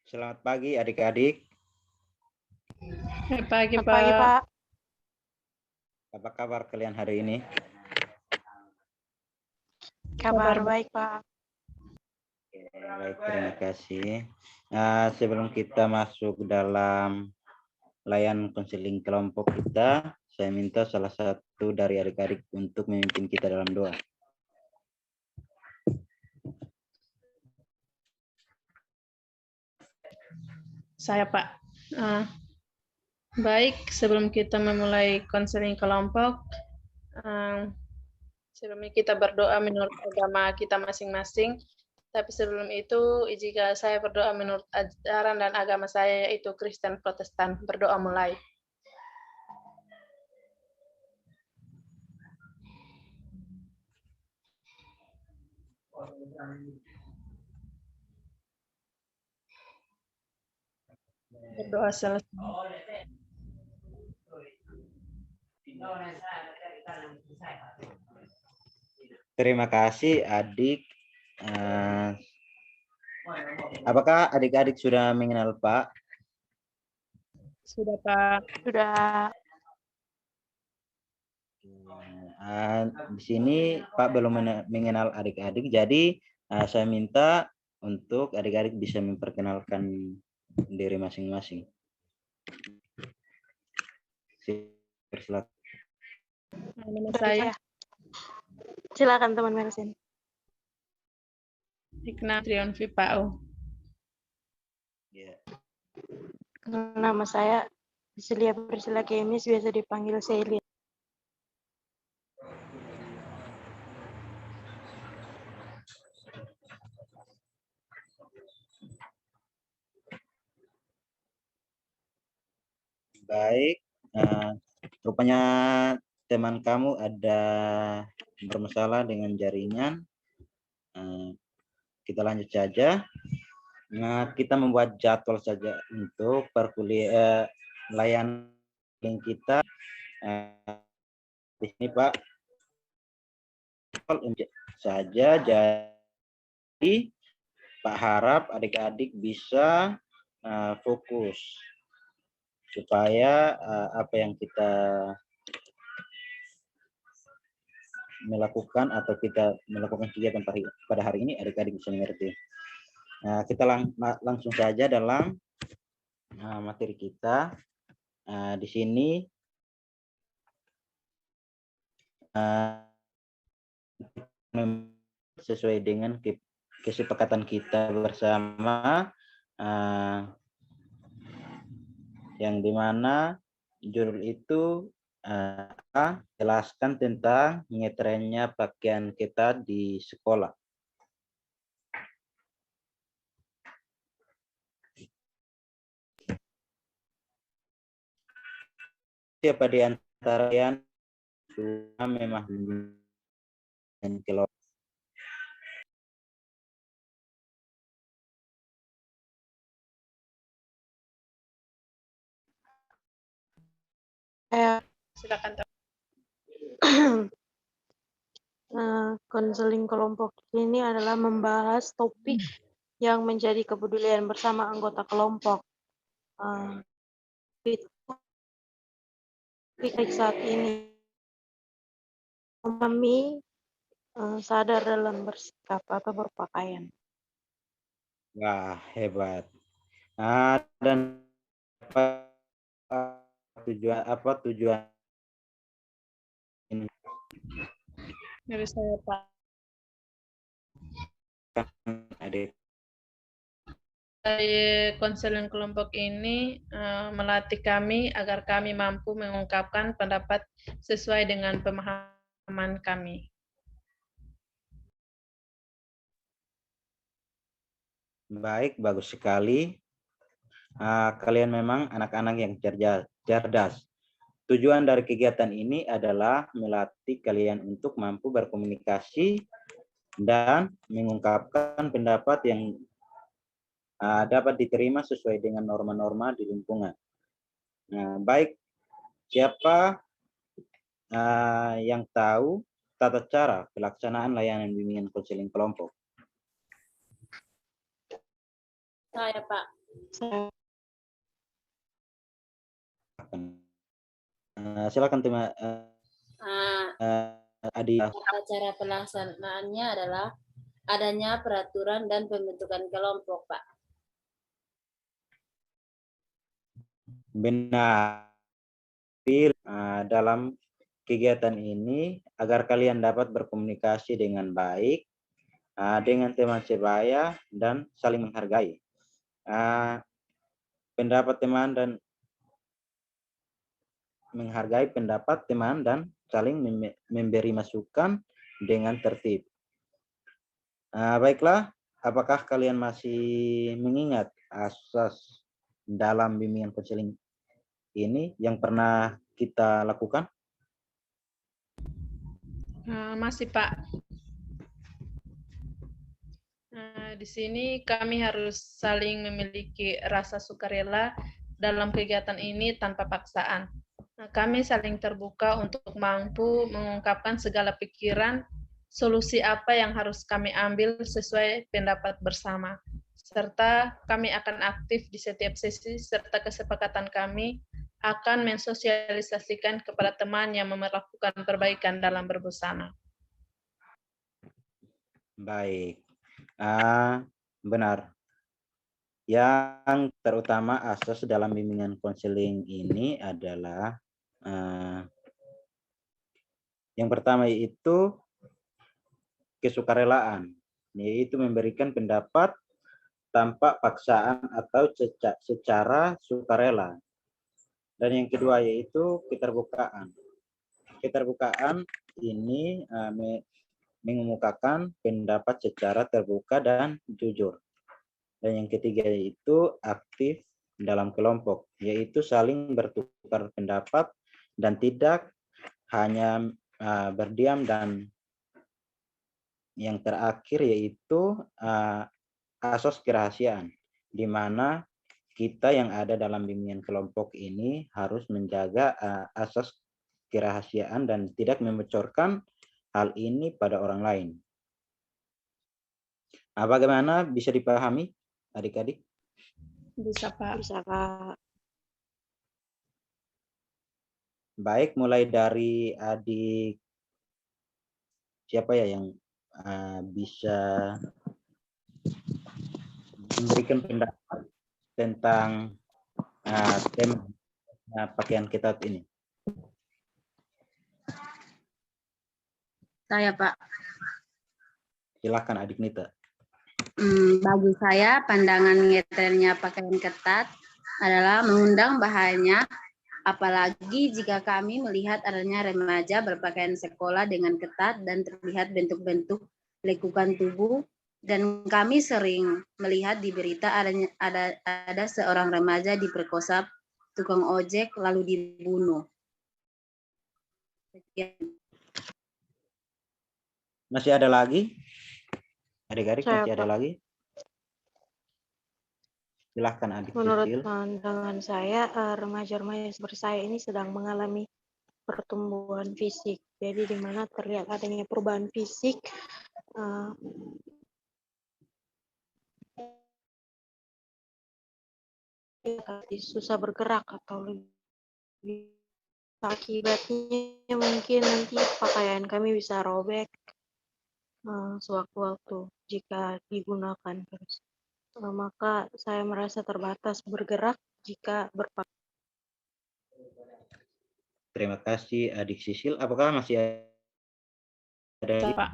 Selamat pagi adik-adik. Selamat pagi, Selamat pagi, Pak. Pak. Apa kabar kalian hari ini? Kabar baik, Pak. Oke, baik, terima kasih. Sebelum kita masuk dalam layanan konseling kelompok kita, saya minta salah satu dari adik-adik untuk memimpin kita dalam doa. Saya, Pak. Baik, sebelum kita memulai konseling kelompok, sebelumnya kita berdoa menurut agama kita masing-masing. Tapi sebelum itu, jika saya berdoa menurut ajaran dan agama saya, yaitu Kristen Protestan. Berdoa mulai. Berdoa selesai. Terima kasih adik. Apakah adik-adik sudah mengenal Pak? Sudah, Pak. Sudah. Di sini Pak belum mengenal adik-adik, jadi saya minta untuk adik-adik bisa memperkenalkan diri masing-masing. Silakan. Nama saya Silakan teman Mersin. Hikna Triunfi Pau. Ya. Nama saya Celia Priscilla Kemis, biasa dipanggil Celia. Baik, rupanya teman kamu ada bermasalah dengan jaringan. Kita lanjut saja. Nah, kita membuat jadwal saja untuk perkuliahan layanan kita. Di sini Pak saja, jadi Pak harap adik-adik bisa fokus supaya apa yang kita melakukan atau kita melakukan kegiatan pada hari ini adik-adik bisa mengerti. Nah, kita langsung saja dalam materi kita. Di sini sesuai dengan kesepakatan kita bersama, yang dimana judul itu jelaskan tentang ngetrennya pakaian kita di sekolah. Siapa di antara yang sudah memang kelompok? Silakan. Konseling kelompok ini adalah membahas topik yang menjadi kepedulian bersama anggota kelompok. Topik saat ini kami sadar dalam bersikap atau berpakaian. Wah, hebat. Dan apa tujuan ini? Dari saya, Pak. Adik. Konseling kelompok ini melatih kami agar kami mampu mengungkapkan pendapat sesuai dengan pemahaman kami. Baik, bagus sekali. Kalian memang anak-anak yang cerdas. Tujuan dari kegiatan ini adalah melatih kalian untuk mampu berkomunikasi dan mengungkapkan pendapat yang dapat diterima sesuai dengan norma-norma di lingkungan. Baik, siapa yang tahu tata cara pelaksanaan layanan bimbingan konseling kelompok? Saya, Pak. Saya Silakan tema Adi. Cara pelaksanaannya adalah adanya peraturan dan pembentukan kelompok, Pak. Benar. Dalam kegiatan ini agar kalian dapat berkomunikasi dengan baik dengan teman sebaya dan saling menghargai pendapat teman dan menghargai pendapat teman dan saling memberi masukan dengan tertib. Baiklah, apakah kalian masih mengingat asas dalam bimbingan konseling ini yang pernah kita lakukan? Masih, Pak. Di sini kami harus saling memiliki rasa sukarela dalam kegiatan ini tanpa paksaan. Kami saling terbuka untuk mampu mengungkapkan segala pikiran, solusi apa yang harus kami ambil sesuai pendapat bersama. Serta kami akan aktif di setiap sesi serta kesepakatan kami akan mensosialisasikan kepada teman yang melakukan perbaikan dalam berbusana. Baik, benar. Yang terutama asas dalam bimbingan konseling ini adalah yang pertama yaitu kesukarelaan, yaitu memberikan pendapat tanpa paksaan atau secara sukarela. Dan yang kedua yaitu keterbukaan. Keterbukaan ini mengemukakan pendapat secara terbuka dan jujur. Dan yang ketiga yaitu aktif dalam kelompok, yaitu saling bertukar pendapat dan tidak hanya berdiam. Dan yang terakhir yaitu asas kerahasiaan, di mana kita yang ada dalam bimbingan kelompok ini harus menjaga asas kerahasiaan dan tidak membocorkan hal ini pada orang lain. Bagaimana, bisa dipahami adik-adik? Bisa, Pak. bisa, Pak. Baik, mulai dari adik siapa ya yang bisa memberikan pendapat tentang tema pakaian ketat ini. Saya, Pak. Silakan adik Nita. Bagi saya, pandangan ngetralnya pakaian ketat adalah mengundang bahayanya, apalagi jika kami melihat adanya remaja berpakaian sekolah dengan ketat dan terlihat bentuk-bentuk lekukan tubuh. Dan kami sering melihat di berita ada seorang remaja diperkosa tukang ojek lalu dibunuh. Masih ada lagi? Adik-adik masih ada Pak. lagi? Silahkan adik Menurut Sisil. pandangan saya, remaja-remaja seperti saya ini sedang mengalami pertumbuhan fisik. Jadi di mana terlihat adanya perubahan fisik, susah bergerak atau lebih akibatnya mungkin nanti pakaian kami bisa robek sewaktu-waktu jika digunakan terus. Maka saya merasa terbatas bergerak jika berpakaian. Terima kasih adik Sisil. Apakah masih ada lagi? Pak.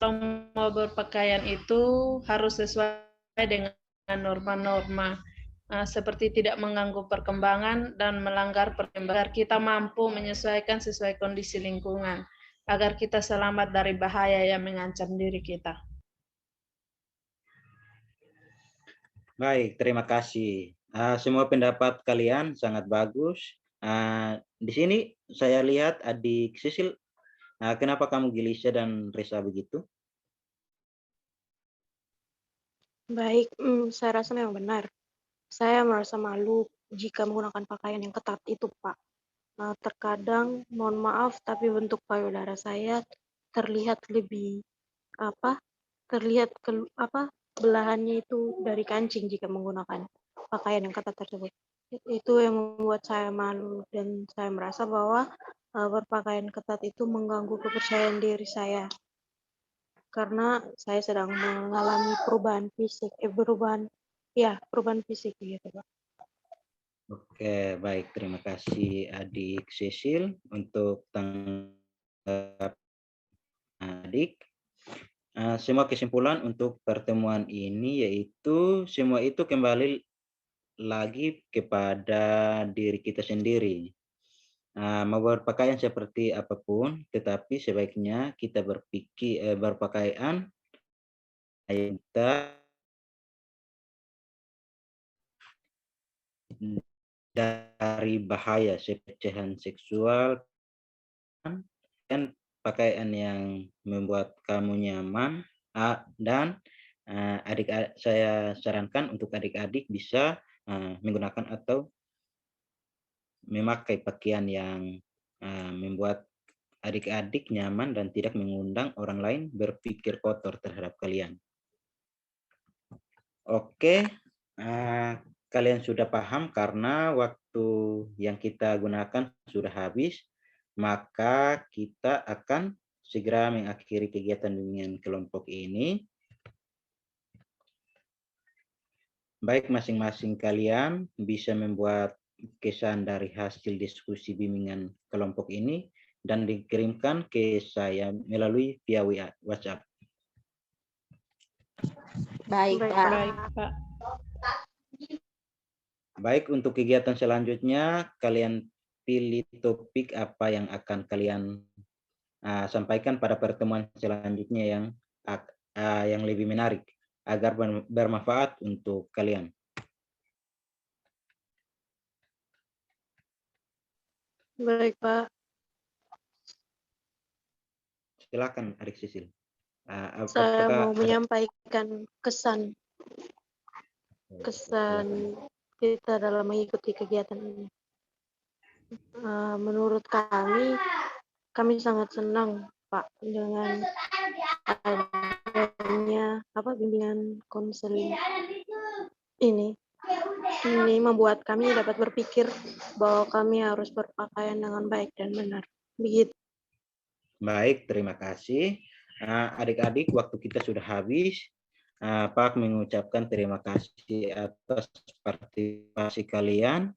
Kalau mau berpakaian itu harus sesuai dengan norma-norma, seperti tidak mengganggu perkembangan dan melanggar perkembangan. Kita mampu menyesuaikan sesuai kondisi lingkungan, agar kita selamat dari bahaya yang mengancam diri kita. Baik, terima kasih. Semua pendapat kalian sangat bagus. Di sini saya lihat adik Sisil, kenapa kamu gelisah dan resah begitu? Baik, saya rasa memang benar. Saya merasa malu jika menggunakan pakaian yang ketat itu, Pak. Terkadang, mohon maaf, tapi bentuk payudara saya terlihat lebih terlihat belahannya itu dari kancing jika menggunakan pakaian yang ketat tersebut. Itu yang membuat saya malu dan saya merasa bahwa berpakaian ketat itu mengganggu kepercayaan diri saya karena saya sedang mengalami perubahan fisik, perubahan fisik gitu, Pak. Oke, baik. Terima kasih Adik Cecil untuk tanggap Adik. Semua kesimpulan untuk pertemuan ini yaitu semua itu kembali lagi kepada diri kita sendiri. Mau berpakaian seperti apapun, tetapi sebaiknya kita berpakaian kita dari bahaya pelecehan seksual dan pakaian yang membuat kamu nyaman dan saya sarankan untuk adik-adik bisa menggunakan atau memakai pakaian yang membuat adik-adik nyaman dan tidak mengundang orang lain berpikir kotor terhadap kalian. Oke, kalian sudah paham karena waktu yang kita gunakan sudah habis, maka kita akan segera mengakhiri kegiatan bimbingan kelompok ini. Baik, masing-masing kalian bisa membuat kesan dari hasil diskusi bimbingan kelompok ini dan dikirimkan ke saya melalui via WhatsApp. Baik, Pak. Baik, Pak. Baik, untuk kegiatan selanjutnya, kalian pilih topik apa yang akan kalian sampaikan pada pertemuan selanjutnya yang lebih menarik agar bermanfaat untuk kalian. Baik, Pak. Silakan, Adik Sisil. Saya mau menyampaikan kesan kita dalam mengikuti kegiatan ini. Menurut kami sangat senang, Pak, dengan adanya bimbingan konseling ini. Ini membuat kami dapat berpikir bahwa kami harus berpakaian dengan baik dan benar. Begitu. Baik, terima kasih. Adik-adik, waktu kita sudah habis. Pak mengucapkan terima kasih atas partisipasi kalian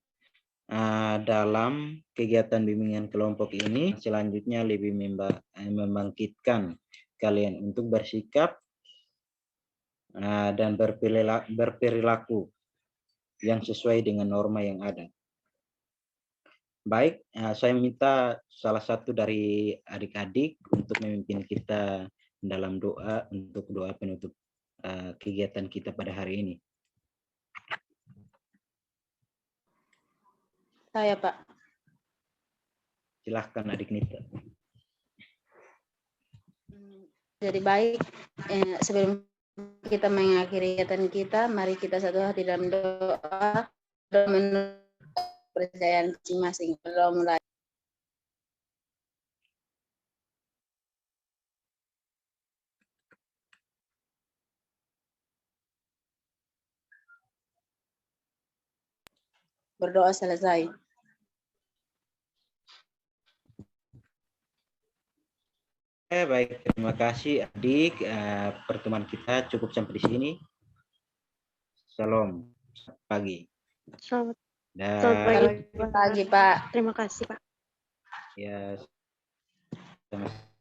dalam kegiatan bimbingan kelompok ini. Selanjutnya lebih membangkitkan kalian untuk bersikap dan berperilaku yang sesuai dengan norma yang ada. Baik, saya minta salah satu dari adik-adik untuk memimpin kita dalam doa untuk doa penutup kegiatan kita pada hari ini. Saya, Pak. Silahkan Adik Nita. Jadi baik, sebelum kita mengakhiri kegiatan kita, mari kita satu hati dalam doa menurut kepercayaan masing-masing. Mulai. Berdoa selesai. Baik, terima kasih Adik. Pertemuan kita cukup sampai di sini. Salam pagi. Selamat pagi, Pak. Terima kasih, Pak. Ya, sama-sama.